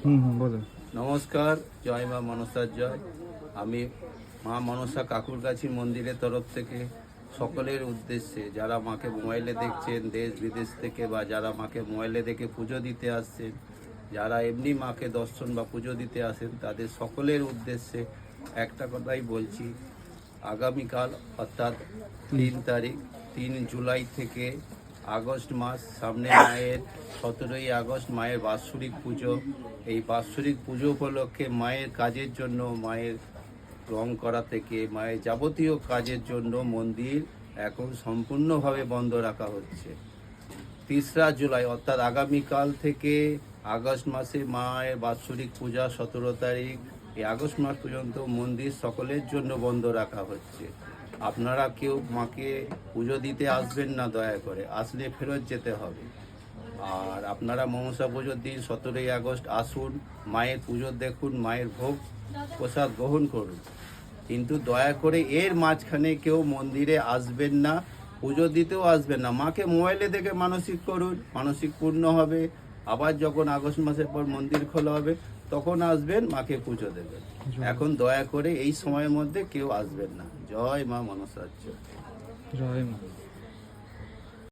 নমস্কার, জয় মা মনসার জয়। আমি মা মনসা কাকুরগাছি মন্দিরের তরফ থেকে সকলের উদ্দেশ্যে যারা মাকে মোবাইলে দেখছেন দেশ বিদেশ থেকে, বা যারা মাকে মোবাইলে দেখে পুজো দিতে আসছেন, যারা এমনি মাকে দর্শন বা পুজো দিতে আসেন, তাদের সকলের উদ্দেশ্যে একটা কথাই বলছি। আগামীকাল অর্থাৎ 3 জুলাই থেকে আগস্ট মাস সামনে, মায়ের 17ই আগস্ট মায়ের বাৎসরিক পুজো। এই বাৎসরিক পুজো উপলক্ষে মায়ের কাজের জন্য, মায়ের রং করা থেকে মায়ের যাবতীয় কাজের জন্য মন্দির এখন সম্পূর্ণভাবে বন্ধ রাখা হচ্ছে। 3 জুলাই অর্থাৎ আগামীকাল থেকে আগস্ট মাসে মায়ের বাৎসরিক পূজা 17 তারিখ, এই আগস্ট মাস পর্যন্ত মন্দির সকলের জন্য বন্ধ রাখা হচ্ছে। আপনারা কেউ মাকে পুজো দিতে আসবেন না, দয়া করে আসলে ফেরত যেতে হবে। আর আপনারা মনসা পুজোর দিন 17ই আগস্ট আসুন, মায়ের পুজো দেখুন, মায়ের ভোগ প্রসাদ গ্রহণ করুন, কিন্তু দয়া করে এর মাঝখানে কেউ মন্দিরে আসবেন না, পুজো দিতেও আসবেন না। মাকে মোবাইলে দেখে মানসিক করুন, মানসিক পূর্ণ হবে। আবার যখন আগস্ট মাসের পর মন্দির খোলা হবে তখন আসবেন, মাকে পুজো দেবেন। এখন দয়া করে এই সময়ের মধ্যে কেউ আসবেন না। জয় মা মনসার জয়। জয় মা।